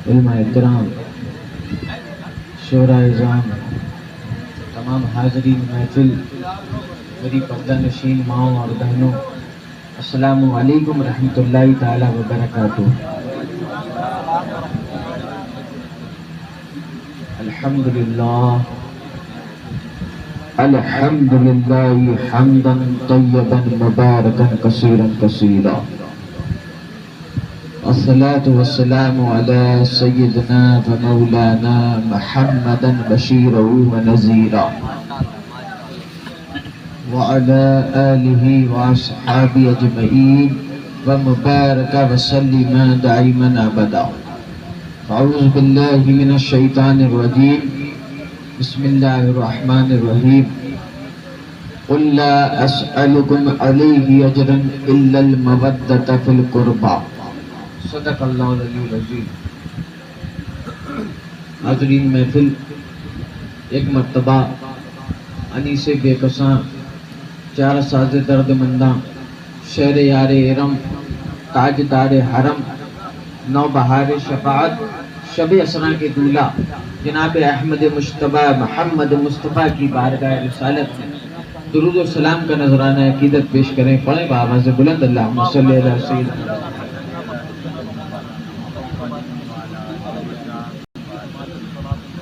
علماء احترام، شعراء اعظام، تمام حاضرین محفل، میری پردہ نشین ماؤں اور بہنوں، السلام علیکم ورحمۃ اللہ تعالی وبرکاتہ۔ الحمدللہ حمدا طیبا مبارکا کثیرا کثیرا، والصلاة والسلام على سيدنا ومولانا محمدا بشيرا ونذيرا، وعلى آله وأصحابه أجمعين ومبارك وسلم دائما أبدا۔ أعوذ بالله من الشيطان الرجيم، بسم الله الرحمن الرحيم، قل لا أسألكم عليه أجرا إلا المودة في القربى، صدق اللہ العلی العظیم۔ حاضرین محفل، ایک مرتبہ انیس بے کساں، چار ساز درد منداں، شہر یار ارم، تاج دار حرم، نو بہار شفاعت، شب اسراں کے دولہ جناب احمد مجتبیٰ محمد مصطفیٰ کی بارگاہ رسالت میں درود و سلام کا نذرانہ عقیدت پیش کریں۔ پڑھیں بآواز بلند، اللہم صلی علی سیدنا۔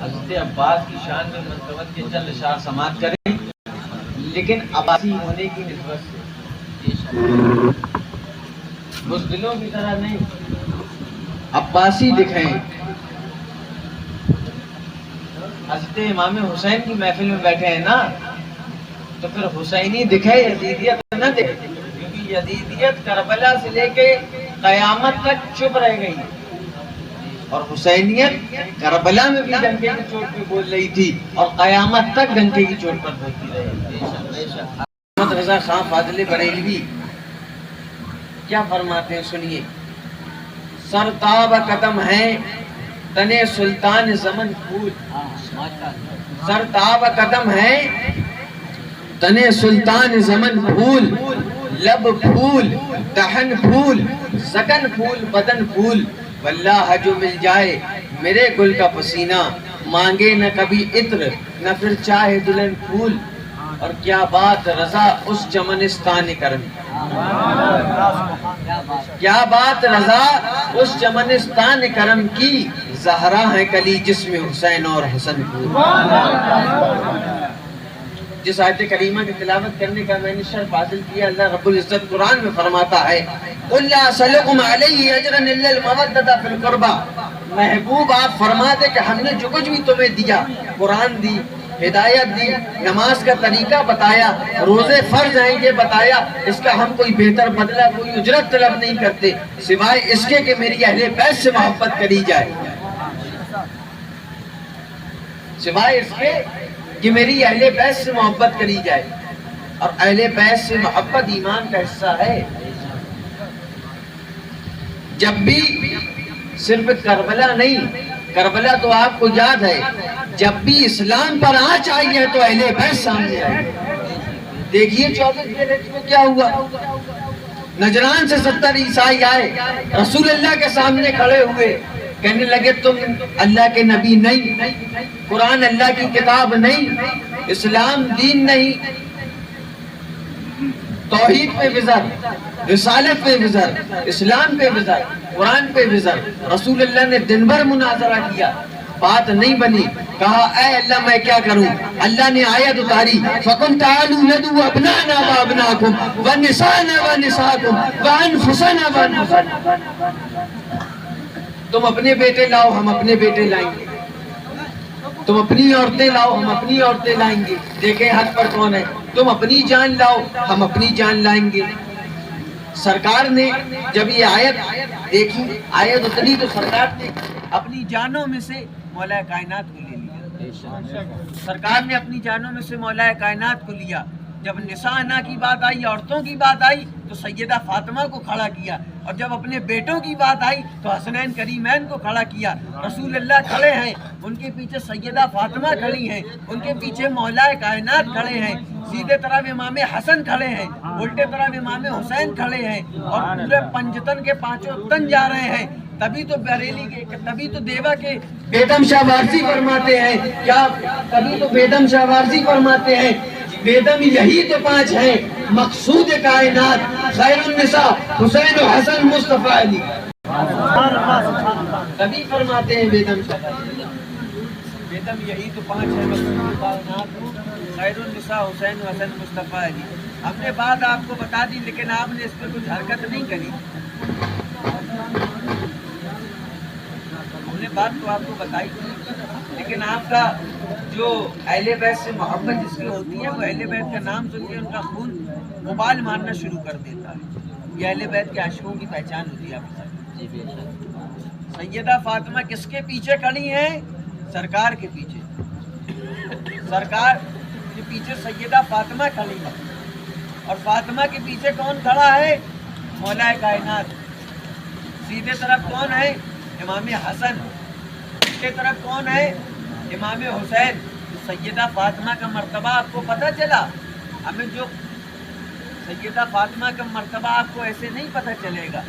حضرت عباس کی شان میں منتبت کے چند اشعار سماعت کریں، لیکن عباسی ہونے کی نسبت سے بزدلوں کی طرح نہیں، عباسی دکھائیں۔ حضرت امام حسین کی محفل میں بیٹھے ہیں نا، تو پھر حسینی دکھے، یزیدیت نہ دکھے، کیونکہ یزیدیت کربلا سے لے کے قیامت تک چپ رہ گئی، اور حسینیت کربلا میں بھی ڈنکے کی چوٹ پہ بول رہی تھی اور قیامت تک ڈنکے کی چوٹ پر بولتی رہی۔ احمد رضا خان فاضل بریلوی کیا فرماتے ہیں، سنیے۔ سرتاب قدم ہے تنے سلطان زمن پھول، سرتاب قدم ہے تنے سلطان زمن پھول، لب پھول دہن پھول، سکن پھول بدن پھول، واللہ جو مل جائے میرے گل کا پسینہ، مانگے نہ کبھی عطر نہ پھر چاہے دلہن پھول، اور کیا بات رضا اس چمنستان کرم، کیا بات رضا اس چمنستان کرم کی، زہرا ہے کلی جس میں حسین اور حسن پھول۔ جس آیت کریمہ کی تلاوت کرنے کا میں نے شرف حاصل کیا، اللہ رب العزت قرآن میں فرماتا ہے، قُلْ لَا أَسْأَلُكُمْ عَلَيْهِ أَجْرًا إِلَّا الْمَوَدَّةَ فِي الْقُرْبَى۔ محبوب آپ فرما دے کہ ہم نے جو کچھ بھی تمہیں دیا، قرآن دی، ہدایت دی، نماز کا طریقہ بتایا، روزے فرض ہیں یہ بتایا، اس کا ہم کوئی بہتر بدلہ، کوئی اجرت طلب نہیں کرتے، سوائے اس کے کہ میری اہل بیت سے محبت کری جائے، سوائے اس کے کہ میری اہل بیت سے محبت کری جائے، اور اہل بیت سے محبت ایمان کا حصہ ہے۔ جب بھی صرف کربلا نہیں، کربلا تو آپ کو یاد ہے، جب بھی اسلام پر آنچ آئی ہے تو اہل بیت سامنے آئے۔ دیکھیے 24 ڈیٹ میں کیا ہوا، نجران سے 70 عیسائی آئے، رسول اللہ کے سامنے کھڑے ہوئے، کہنے لگے تم اللہ کے نبی نہیں، قرآن اللہ کی کتاب نہیں، اسلام دین نہیں، توحید پہ وزر، رسالت پہ وزر، اسلام پہ وزر، قرآن پہ وزر۔ رسول اللہ نے دن بھر مناظرہ کیا، بات نہیں بنی، کہا اے اللہ میں کیا کروں؟ اللہ نے آیت اتاری، فَقُلْ تَعَالُوا نَدْعُوا أَبْنَاءَنَا وَأَبْنَاءَكُمْ وَنِسَاءَنَا وَنِسَاءَكُمْ وَأَنفُسَنَا وَأَنفُسَكُمْ۔ تم اپنے بیٹے لاؤ، ہم اپنے بیٹے لائیں گے، تم اپنی عورتیں لاؤ، ہم اپنی عورتیں لائیں گے، دیکھیں حق پر کون ہے، تم اپنی جان لاؤ، ہم اپنی جان لائیں گے۔ سرکار نے جب یہ آیت دیکھی، آیت اتنی تو سرکار نے اپنی جانوں میں سے مولا کائنات کو لے لیا، سرکار نے اپنی جانوں میں سے مولا کائنات کو لیا۔ جب نساء کی بات آئی، عورتوں کی بات آئی، تو سیدہ فاطمہ کو کھڑا کیا، اور جب اپنے بیٹوں کی بات آئی تو حسنین کریمین کو کھڑا کیا۔ رسول اللہ کھڑے ہیں، ان کے پیچھے سیدہ فاطمہ کھڑی ہیں، ان کے پیچھے مولا کائنات کھڑے ہیں، سیدھے طرف امام حسن کھڑے ہیں، الٹے طرف امام حسین کھڑے ہیں، اور پورے پنجتن کے پانچوں تن جا رہے ہیں۔ تبھی تو بریلی کے، تبھی تو دیوا کے بیدم شاہ وارسی فرماتے ہیں کیا، تبھی تو بیدم شاہ وارسی فرماتے ہیں بیدم یہی تو پانچ ہیں مقصود کائنات، خیر النساء حسین و حسن مصطفیٰ علی، تبھی فرماتے ہیں بیدم شاہ، بیدم یہی تو پانچ ہیں مقصود کائنات، خیر النساء حسین و حسن مصطفیٰ علی۔ ہم نے بات آپ کو بتا دی لیکن آپ نے اس پہ کچھ حرکت نہیں کری، ہم نے بات تو آپ کو بتائی لیکن آپ کا جو اہل بیت سے محبت جس کی ہوتی ہے وہ اہل بیت کا نام سن کے ان کا خون ابال مارنا شروع کر دیتا ہے، یہ اہل بیت کے عاشقوں کی پہچان ہوتی ہے آپ کی۔ سیدہ فاطمہ کس کے پیچھے کھڑی ہیں؟ سرکار کے پیچھے، سرکار کے پیچھے سیدہ فاطمہ کھڑی ہے، اور فاطمہ کے پیچھے کون کھڑا ہے؟ مولا کائنات۔ سیدھے طرف کون ہے؟ امام حسن، سیدھے طرف کون ہے؟ امام حسین۔ سیدہ فاطمہ کا مرتبہ آپ کو پتہ چلا؟ ہمیں جو سیدہ فاطمہ کا مرتبہ آپ کو ایسے نہیں پتہ چلے گا۔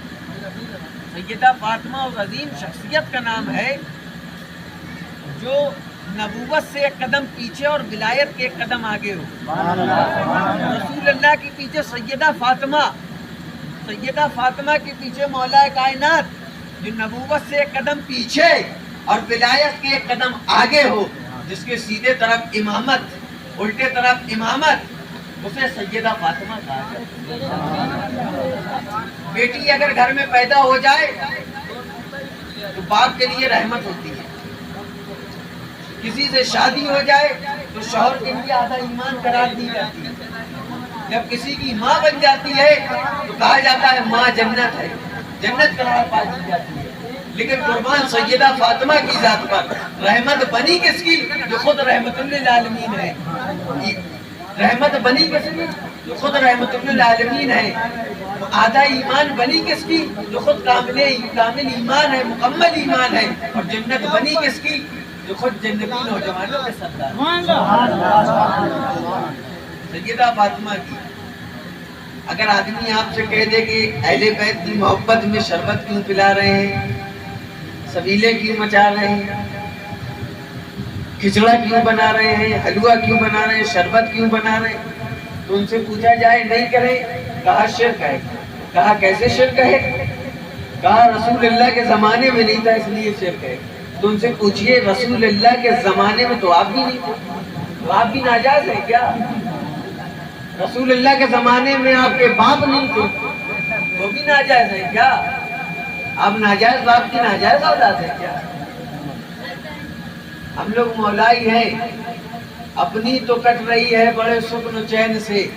سیدہ فاطمہ اس عظیم شخصیت کا نام ہے جو نبوت سے ایک قدم پیچھے اور ولایت کے ایک قدم آگے ہو۔ رسول اللہ کے پیچھے سیدہ فاطمہ، سیدہ فاطمہ کے پیچھے مولا کائنات، جو نبوت سے ایک قدم پیچھے اور ولایت کے ایک قدم آگے ہو، جس کے سیدھے طرف امامت، الٹے طرف امامت، اسے سیدہ فاطمہ کہا جاتا ہے۔ بیٹی اگر گھر میں پیدا ہو جائے تو باپ کے لیے رحمت ہوتی ہے، کسی سے شادی ہو جائے تو شوہر کے لیے آدھا ایمان قرار دی جاتی ہے، جب کسی کی ماں بن جاتی ہے تو کہا جاتا ہے ماں جنت ہے، جنت قرار پا دی جاتی ہے۔ لیکن قربان سیدہ فاطمہ کی ذات پر رحمت بنی کس کی؟ جو خود رحمت للعالمین ہے۔ رحمت بنی کس کی؟ جو خود رحمت للعالمین ہے۔ آدھا ایمان بنی کس کی؟ جو خود کامل ایمان ہے، مکمل ایمان ہے۔ اور جنت بنی کس کی؟ جو خود جنتی نوجوانوں کے سردار سیدہ فاطمہ کی۔ اگر آدمی آپ سے کہہ دے کہ اہل بیت کی محبت میں شربت کیوں پلا رہے ہیں، سبیلے کیوں مچا رہے ہیں، کھچڑا کیوں بنا رہے ہیں، حلوہ کیوں بنا رہے ہیں، شربت کیوں بنا رہے ہیں، تو ان سے پوچھا جائے نہیں کریں، کہا شرک ہے۔ کہا کیسے شرک ہے؟ کہا رسول اللہ کے زمانے میں نہیں تھا اس لیے شرک ہے۔ تو ان سے پوچھئے رسول اللہ کے زمانے میں تو آپ بھی نہیں تھے، تو آپ بھی ناجائز ہیں کیا؟ رسول اللہ کے زمانے میں آپ کے باپ نہیں تھے، وہ بھی ناجائز ہیں کیا؟ آپ ناجائز باپ کی ناجائز اولاد ہیں کیا؟ ہم لوگ مولائی ہیں، اپنی تو کٹ رہی ہے بڑے سکون و چین سے،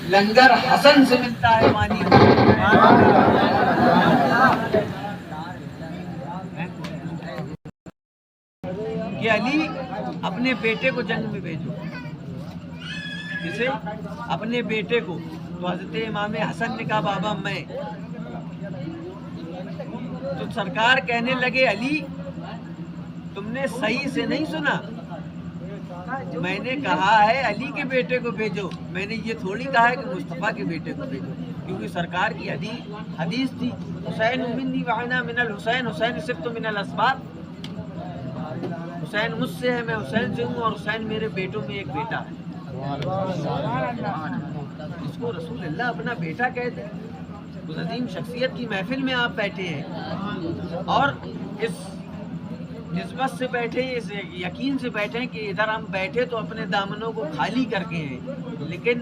لنگر حسن سے ملتا ہے پانی۔ کہ علی اپنے بیٹے کو جنگ میں بھیجو، کسے؟ اپنے بیٹے کو۔ تو حضرت امام حسن نے کہا بابا میں، تو سرکار کہنے لگے علی تم نے صحیح سے نہیں سنا، میں نے کہا ہے علی کے بیٹے کو بھیجو، میں نے یہ تھوڑی کہا ہے کہ مصطفیٰ کے بیٹے کو بھیجو، کیونکہ سرکار کی حدیث تھی حسین منی وعنا من الحسین، حسین صفت من الاسباط، حسین مجھ سے ہے میں حسین سے ہوں، اور حسین میرے بیٹوں میں ایک بیٹا ہے۔ اس کو رسول اللہ اپنا بیٹا کہتے ہیں۔ اس عظیم شخصیت کی محفل میں آپ بیٹھے ہیں اور اس نسبت سے بیٹھے، اس یقین سے بیٹھے کہ ادھر ہم بیٹھے تو اپنے دامنوں کو خالی کر کے ہیں، لیکن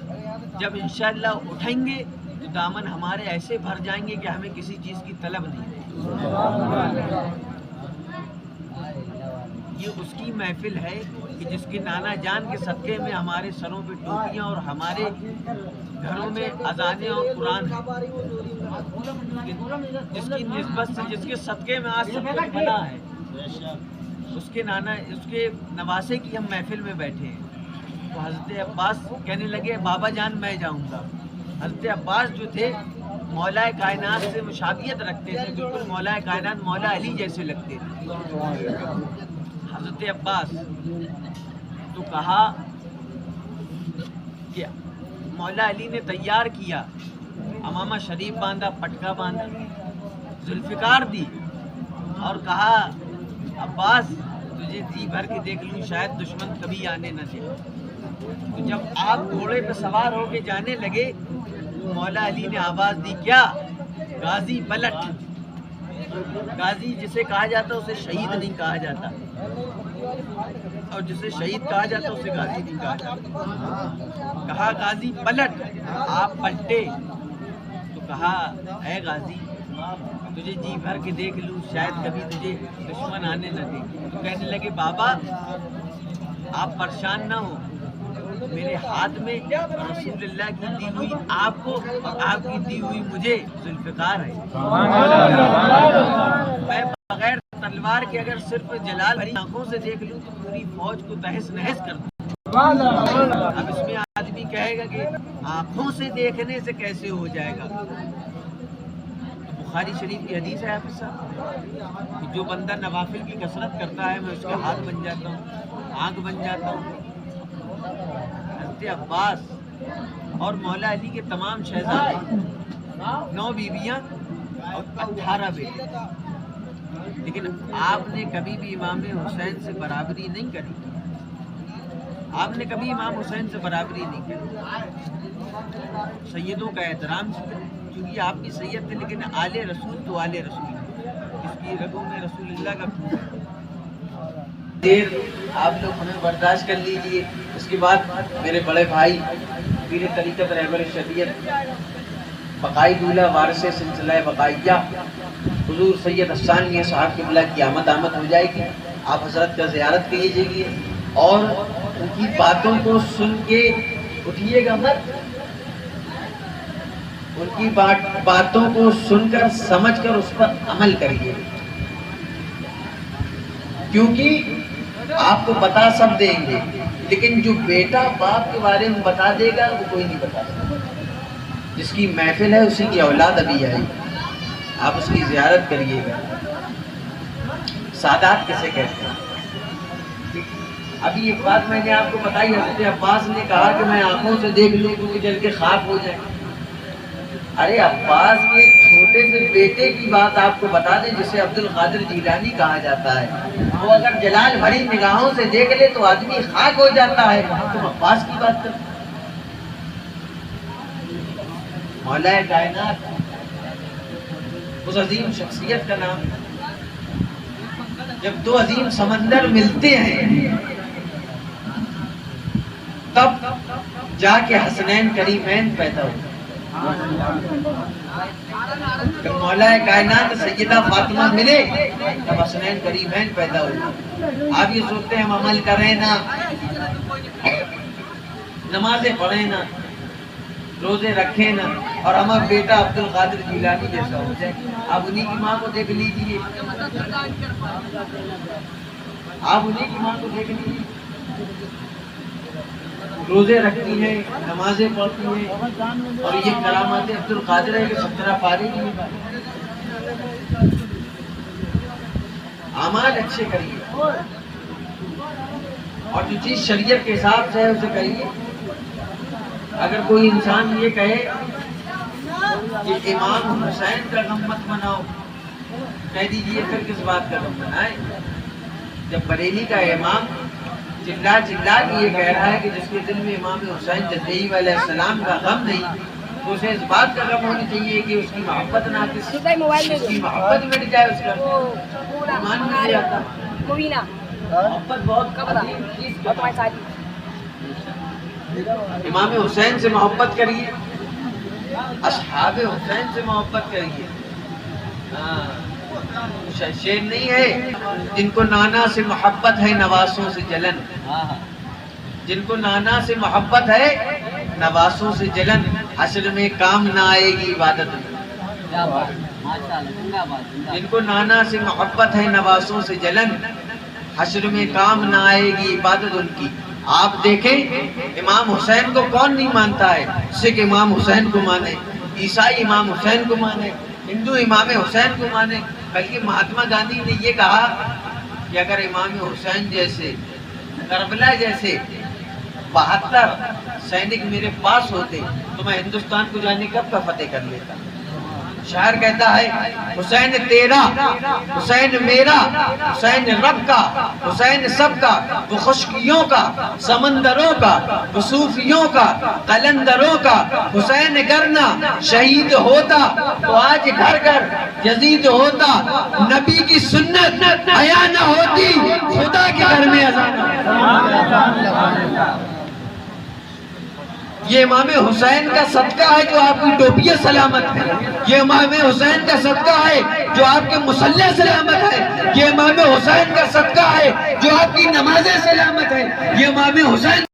جب انشاءاللہ اٹھیں گے تو دامن ہمارے ایسے بھر جائیں گے کہ ہمیں کسی چیز کی طلب نہیں رہے۔ یہ اس کی محفل ہے کہ جس کی نانا جان کے صدقے میں ہمارے سروں پہ ٹوپیاں اور ہمارے گھروں میں اذانیں اور قرآن ہے، جس کی نسبت سے، جس کے صدقے میں آج سب کچھ بنا ہے، اس کے نواسے کی ہم محفل میں بیٹھے ہیں۔ تو حضرت عباس کہنے لگے بابا جان میں جاؤں گا۔ حضرت عباس جو تھے مولا کائنات سے مشابہت رکھتے تھے، بالکل مولا کائنات مولا علی جیسے لگتے تھے حضرت عباس۔ تو کہا کہ مولا علی نے تیار کیا، امامہ شریف باندھا، پٹکا باندھا، ذوالفقار دی، اور کہا عباس تجھے جی بھر کے دیکھ لوں شاید دشمن کبھی آنے نہ دے. تو جب آپ گھوڑے پہ سوار ہو کے جانے لگے مولا علی نے آواز دی کیا غازی پلٹ. غازی جسے کہا جاتا اسے شہید نہیں کہا جاتا اور جسے شہید کہا جاتا اسے غازی نہیں کہا جاتا. کہا غازی پلٹ. آپ پلٹے تو کہا اے غازی تجھے جی بھر کے دیکھ لوں شاید کبھی تجھے دشمن آنے نہ دے. تو کہنے لگے بابا آپ پریشان نہ ہو میرے ہاتھ میں رسول اللہ کی دی ہوئی آپ کو اور آپ کی دی ہوئی مجھے ذوالفقار ہے. میں بغیر تلوار کے اگر صرف جلال بھری آنکھوں سے دیکھ لوں تو پوری فوج کو تہس نہس کر دوں. اب اس میں آدمی کہے گا کہ آنکھوں سے دیکھنے سے کیسے ہو جائے گا. بخاری شریف کی حدیث ہے حافظ صاحب کہ جو بندہ نوافل کی کثرت کرتا ہے میں اس کا ہاتھ بن جاتا ہوں آنکھ بن جاتا ہوں. حضرت عباس اور مولا علی کے تمام شہزادے 9 بیویاں اور 18 بیٹے لیکن آپ نے کبھی بھی امام حسین سے برابری نہیں کری. آپ نے کبھی امام حسین سے برابری نہیں کری. سیدوں کا احترام چونکہ آپ کی سید تھے لیکن آل رسول تو آل رسول اس کی رگوں میں رسول اللہ کا دیر آپ لوگ ہمیں برداشت کر لیجئے. اس کے بعد میرے بڑے بھائی پیر طریقت رہبر شریعت بقائی دولہ وارث سلسلہ بقائیہ حضور سید حسان میاں صاحب قبلہ کی آمد ہو جائے گی. آپ حضرت کا زیارت کیجیے اور ان کی باتوں کو سن کے اٹھیے گا مت. ان کی باتوں کو سن کر سمجھ کر اس پر عمل کریے کیونکہ آپ کو بتا سب دیں گے لیکن جو بیٹا باپ کے بارے میں بتا دے گا وہ کوئی نہیں بتا سکتا. جس کی محفل ہے اسی کی اولاد ابھی آئی. آپ اس کی زیارت کریے گا. سادات کسے کہتے ہیں؟ ابھی ایک بات میں نے آپ کو بتائی. حضرت عباس نے کہا کہ میں آنکھوں سے دیکھ لوں کیونکہ جل کے خاک ہو جائے. ارے عباس کے چھوٹے سے بیٹے کی بات آپ کو بتا دیں جسے عبد القادر جیلانی کہا جاتا ہے. وہ اگر جلال بھری نگاہوں سے دیکھ لے تو آدمی خاک ہو جاتا ہے. تم عباس کی بات کر. مولا کائنات اس عظیم شخصیت کا نام. جب 2 عظیم سمندر ملتے ہیں تب جا کے حسنین کریمین پیدا ہوتے ہیں. جب مولا کائنات سیدہ فاطمہ ملے تب حسنین کریمین پیدا ہوئے. آپ یہ سوچتے ہیں ہم عمل کریں نا نمازیں پڑھیں نا روزے رکھیں نا اور ہمارا بیٹا عبد القادر جیلانی جیسا ہو جائے. آپ انہی کی ماں کو دیکھ لیجیے. آپ انہی کی ماں کو دیکھ لیجیے. روزے رکھتی ہیں نمازیں پڑھتی ہیں اور یہ کرامات عبد القادر ہے کہ 17 پارے کی اعمال اچھے کریے اور جو چیز شریعت کے حساب سے ہے اسے کریے. اگر کوئی انسان یہ کہے کہ امام حسین کا غم مت مناؤ کہہ دیجیے پھر کس بات کا غم منائے. جب بریلی کا امام چلا کے یہ کہہ رہا ہے کہ جس کے دل میں امام حسین جدئی علیہ السلام کا غم نہیں تو اسے اس بات کا غم ہونی چاہیے کہ اس کی محبت ناقص اس کی محبت مٹ جائے. اس کا ایمان مٹ جاتا. محبت بہت عظیم چیز. امام حسین سے محبت کریے اصحاب حسین سے محبت کریے. شعر نہیں ہے جن کو نانا سے محبت ہے نواسوں سے جلن. جن کو نانا سے محبت ہے نواسوں سے جلن حشر میں کام نہ آئے گی عبادت میں. جن کو نانا سے محبت ہے نواسوں سے جلن حشر میں کام نہ آئے گی عبادت ان کی. آپ دیکھیں امام حسین کو کون نہیں مانتا ہے. سکھ امام حسین کو مانے, عیسائی امام حسین کو مانے, ہندو امام حسین کو مانے. بلکہ مہاتما گاندھی نے یہ کہا کہ اگر امام حسین جیسے کربلا جیسے 72 سینک میرے پاس ہوتے تو میں ہندوستان کو جانے کب کا فتح کر لیتا. شاعر کہتا ہے حسین تیرا، حسین میرا، حسین رب کا، حسین سب کا، وہ خشکیوں کا، سمندروں کا، وہ صوفیوں کا، قلندروں کا، حسین گرنا شہید ہوتا تو آج گھر گھر یزید ہوتا، نبی کی سنت حیا نہ ہوتی خدا کے گھر میں اذان نہ ہوتی۔ یہ امام حسین کا صدقہ ہے جو آپ کی ٹوپیاں سلامت ہے، یہ امام حسین کا صدقہ ہے جو آپ کے مصلی سلامت ہے، یہ امام حسین کا صدقہ ہے جو آپ کی نمازیں سلامت ہے، یہ امام حسین